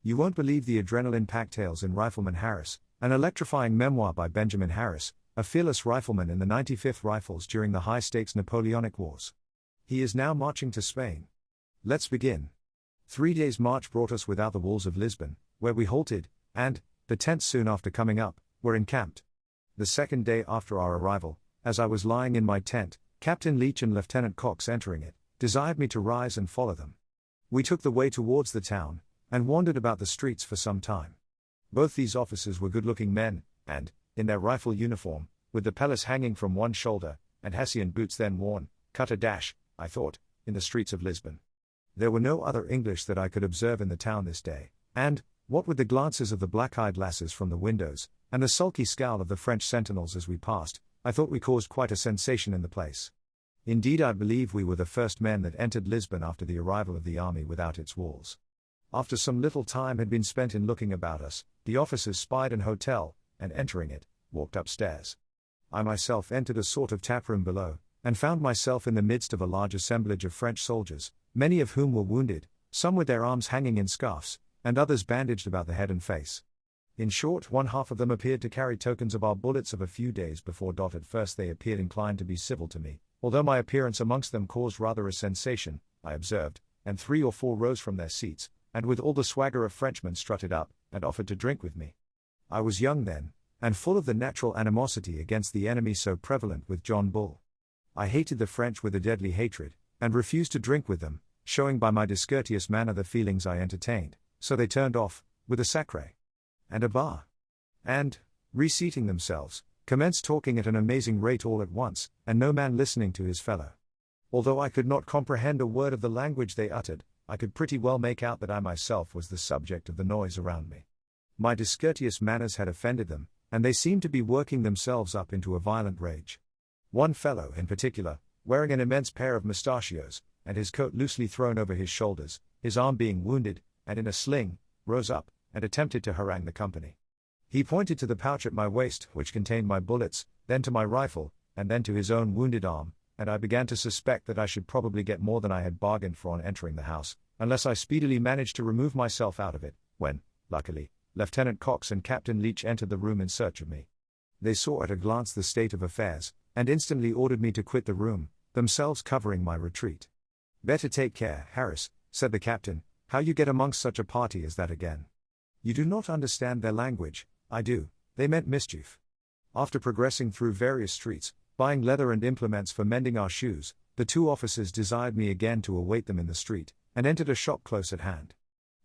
You won't believe the adrenaline-packed tales in Rifleman Harris, an electrifying memoir by Benjamin Harris, a fearless rifleman in the 95th Rifles during the high-stakes Napoleonic Wars. He is now marching to Spain. Let's begin. 3 days' march brought us without the walls of Lisbon, where we halted, and, the tents soon after coming up, were encamped. The second day after our arrival, as I was lying in my tent, Captain Leach and Lieutenant Cox entering it, desired me to rise and follow them. We took the way towards the town, and wandered about the streets for some time. Both these officers were good-looking men, and, in their rifle uniform, with the pelisse hanging from one shoulder, and Hessian boots then worn, cut a dash, I thought, in the streets of Lisbon. There were no other English that I could observe in the town this day, and, what with the glances of the black-eyed lasses from the windows, and the sulky scowl of the French sentinels as we passed, I thought we caused quite a sensation in the place. Indeed, I believe we were the first men that entered Lisbon after the arrival of the army without its walls. After some little time had been spent in looking about us, the officers spied an hotel, and entering it, walked upstairs. I myself entered a sort of taproom below, and found myself in the midst of a large assemblage of French soldiers, many of whom were wounded, some with their arms hanging in scarfs, and others bandaged about the head and face. In short, one half of them appeared to carry tokens of our bullets of a few days before. At first they appeared inclined to be civil to me, although my appearance amongst them caused rather a sensation, I observed, and 3 or 4 rose from their seats, and with all the swagger of Frenchmen strutted up, and offered to drink with me. I was young then, and full of the natural animosity against the enemy so prevalent with John Bull. I hated the French with a deadly hatred, and refused to drink with them, showing by my discourteous manner the feelings I entertained, so they turned off, with a sacre and a bar, and, reseating themselves, commenced talking at an amazing rate all at once, and no man listening to his fellow. Although I could not comprehend a word of the language they uttered, I could pretty well make out that I myself was the subject of the noise around me. My discourteous manners had offended them, and they seemed to be working themselves up into a violent rage. One fellow, in particular, wearing an immense pair of mustachios, and his coat loosely thrown over his shoulders, his arm being wounded, and in a sling, rose up, and attempted to harangue the company. He pointed to the pouch at my waist, which contained my bullets, then to my rifle, and then to his own wounded arm, and I began to suspect that I should probably get more than I had bargained for on entering the house, unless I speedily managed to remove myself out of it, when, luckily, Lieutenant Cox and Captain Leach entered the room in search of me. They saw at a glance the state of affairs, and instantly ordered me to quit the room, themselves covering my retreat. "Better take care, Harris," said the captain, "how you get amongst such a party as that again. You do not understand their language." "I do, they meant mischief." After progressing through various streets, buying leather and implements for mending our shoes, the 2 officers desired me again to await them in the street, and entered a shop close at hand.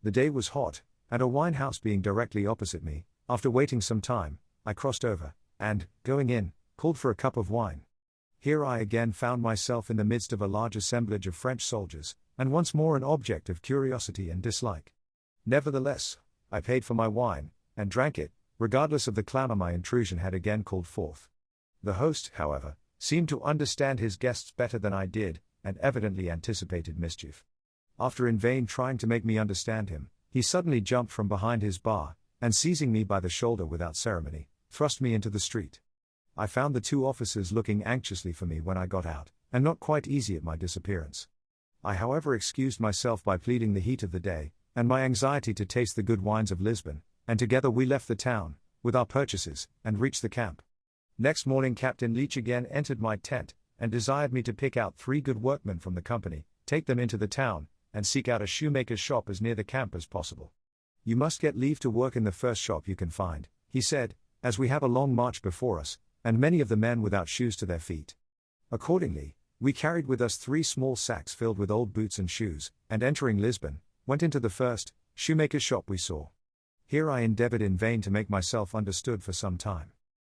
The day was hot, and a wine house being directly opposite me, after waiting some time, I crossed over, and, going in, called for a cup of wine. Here I again found myself in the midst of a large assemblage of French soldiers, and once more an object of curiosity and dislike. Nevertheless, I paid for my wine, and drank it, regardless of the clamor my intrusion had again called forth. The host, however, seemed to understand his guests better than I did, and evidently anticipated mischief. After in vain trying to make me understand him, he suddenly jumped from behind his bar, and seizing me by the shoulder without ceremony, thrust me into the street. I found the 2 officers looking anxiously for me when I got out, and not quite easy at my disappearance. I however excused myself by pleading the heat of the day, and my anxiety to taste the good wines of Lisbon, and together we left the town, with our purchases, and reached the camp. Next morning Captain Leach again entered my tent, and desired me to pick out 3 good workmen from the company, take them into the town, and seek out a shoemaker's shop as near the camp as possible. "You must get leave to work in the first shop you can find," he said, "as we have a long march before us, and many of the men without shoes to their feet." Accordingly, we carried with us 3 small sacks filled with old boots and shoes, and entering Lisbon, went into the first shoemaker's shop we saw. Here I endeavored in vain to make myself understood for some time.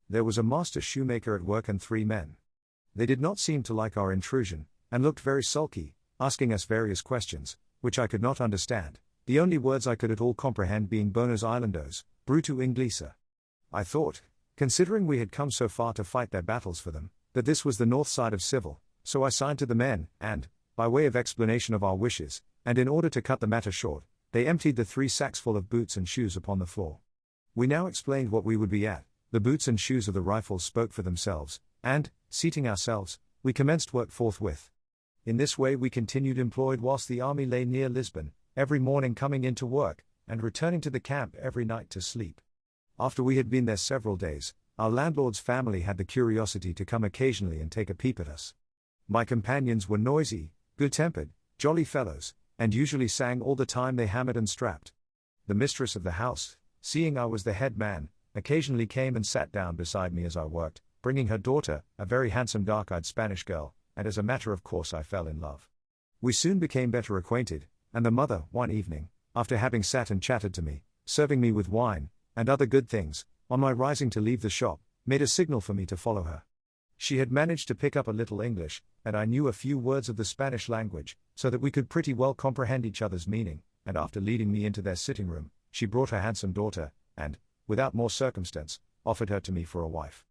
There was a master shoemaker at work and 3 men. They did not seem to like our intrusion, and looked very sulky, asking us various questions, which I could not understand, the only words I could at all comprehend being Buenos Islandos, Bruto Inglesa. I thought, considering we had come so far to fight their battles for them, that this was the north side of civil, so I signed to the men, and, by way of explanation of our wishes, and in order to cut the matter short, they emptied the 3 sacks full of boots and shoes upon the floor. We now explained what we would be at. The boots and shoes of the Rifles spoke for themselves, and, seating ourselves, we commenced work forthwith. In this way we continued employed whilst the army lay near Lisbon, every morning coming in to work, and returning to the camp every night to sleep. After we had been there several days, our landlord's family had the curiosity to come occasionally and take a peep at us. My companions were noisy, good-tempered, jolly fellows, and usually sang all the time they hammered and strapped. The mistress of the house, seeing I was the head man, occasionally came and sat down beside me as I worked, bringing her daughter, a very handsome dark-eyed Spanish girl, and as a matter of course I fell in love. We soon became better acquainted, and the mother, one evening, after having sat and chatted to me, serving me with wine, and other good things, on my rising to leave the shop, made a signal for me to follow her. She had managed to pick up a little English, and I knew a few words of the Spanish language, so that we could pretty well comprehend each other's meaning, and after leading me into their sitting room, she brought her handsome daughter, and, without more circumstance, offered her to me for a wife.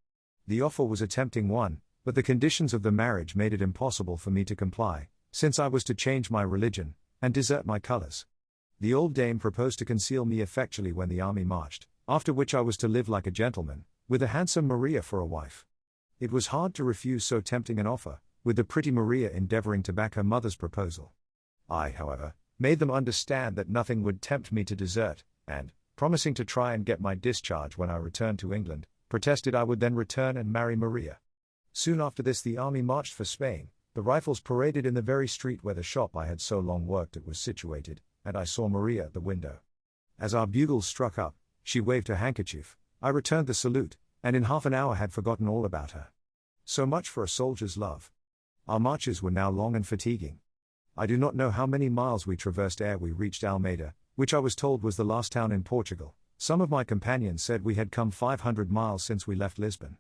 The offer was a tempting one, but the conditions of the marriage made it impossible for me to comply, since I was to change my religion, and desert my colors. The old dame proposed to conceal me effectually when the army marched, after which I was to live like a gentleman, with a handsome Maria for a wife. It was hard to refuse so tempting an offer, with the pretty Maria endeavoring to back her mother's proposal. I, however, made them understand that nothing would tempt me to desert, and, promising to try and get my discharge when I returned to England, protested I would then return and marry Maria. Soon after this the army marched for Spain, the rifles paraded in the very street where the shop I had so long worked at was situated, and I saw Maria at the window. As our bugles struck up, she waved her handkerchief, I returned the salute, and in half an hour had forgotten all about her. So much for a soldier's love. Our marches were now long and fatiguing. I do not know how many miles we traversed ere we reached Almeida, which I was told was the last town in Portugal. Some of my companions said we had come 500 miles since we left Lisbon.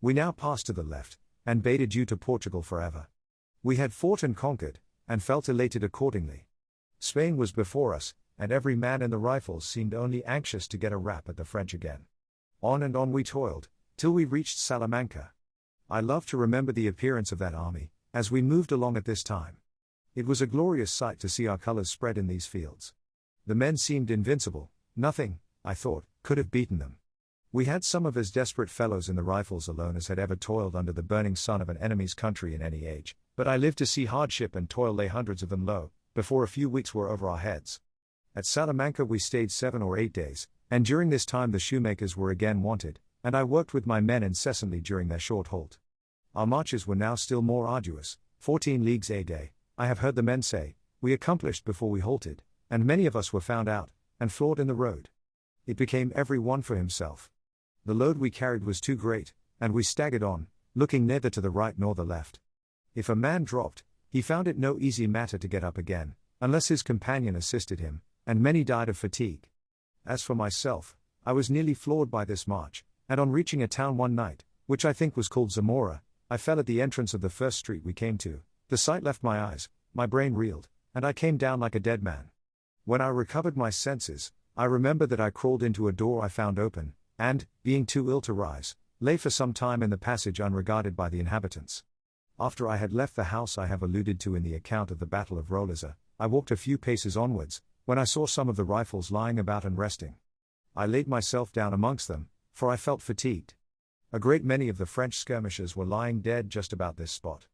We now passed to the left, and bade adieu to Portugal forever. We had fought and conquered, and felt elated accordingly. Spain was before us, and every man in the rifles seemed only anxious to get a rap at the French again. On and on we toiled, till we reached Salamanca. I love to remember the appearance of that army, as we moved along at this time. It was a glorious sight to see our colors spread in these fields. The men seemed invincible, nothing, I thought, could have beaten them. We had some of as desperate fellows in the rifles alone as had ever toiled under the burning sun of an enemy's country in any age, but I lived to see hardship and toil lay hundreds of them low, before a few weeks were over our heads. At Salamanca we stayed 7 or 8 days, and during this time the shoemakers were again wanted, and I worked with my men incessantly during their short halt. Our marches were now still more arduous, 14 leagues a day, I have heard the men say, we accomplished before we halted, and many of us were found out, and floored in the road. It became every one for himself. The load we carried was too great, and we staggered on, looking neither to the right nor the left. If a man dropped, he found it no easy matter to get up again, unless his companion assisted him, and many died of fatigue. As for myself, I was nearly floored by this march, and on reaching a town one night, which I think was called Zamora, I fell at the entrance of the first street we came to. The sight left my eyes, my brain reeled, and I came down like a dead man. When I recovered my senses, I remember that I crawled into a door I found open, and, being too ill to rise, lay for some time in the passage unregarded by the inhabitants. After I had left the house I have alluded to in the account of the Battle of Roleza, I walked a few paces onwards, when I saw some of the rifles lying about and resting. I laid myself down amongst them, for I felt fatigued. A great many of the French skirmishers were lying dead just about this spot.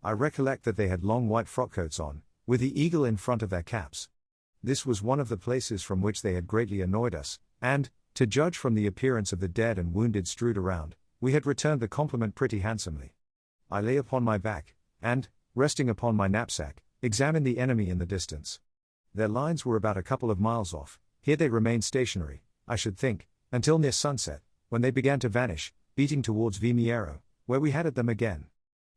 I recollect that they had long white frockcoats on, with the eagle in front of their caps. This was one of the places from which they had greatly annoyed us, and, to judge from the appearance of the dead and wounded strewed around, we had returned the compliment pretty handsomely. I lay upon my back, and, resting upon my knapsack, examined the enemy in the distance. Their lines were about a couple of miles off. Here they remained stationary, I should think, until near sunset, when they began to vanish, beating towards Vimiero, where we had at them again.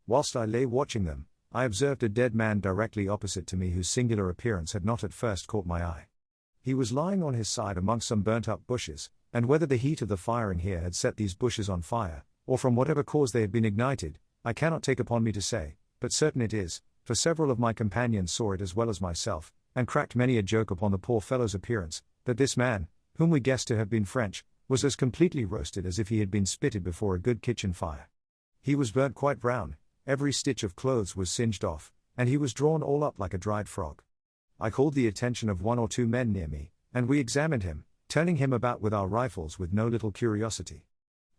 Whilst I lay watching them, I observed a dead man directly opposite to me whose singular appearance had not at first caught my eye. He was lying on his side among some burnt-up bushes, and whether the heat of the firing here had set these bushes on fire, or from whatever cause they had been ignited, I cannot take upon me to say, but certain it is, for several of my companions saw it as well as myself, and cracked many a joke upon the poor fellow's appearance, that this man, whom we guessed to have been French, was as completely roasted as if he had been spitted before a good kitchen fire. He was burnt quite brown, every stitch of clothes was singed off, and he was drawn all up like a dried frog. I called the attention of 1 or 2 men near me, and we examined him, turning him about with our rifles with no little curiosity.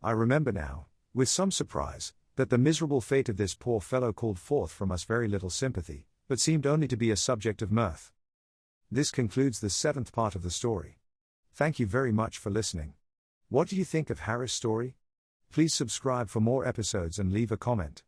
I remember now, with some surprise, that the miserable fate of this poor fellow called forth from us very little sympathy, but seemed only to be a subject of mirth. This concludes the 7th part of the story. Thank you very much for listening. What do you think of Harris' story? Please subscribe for more episodes and leave a comment.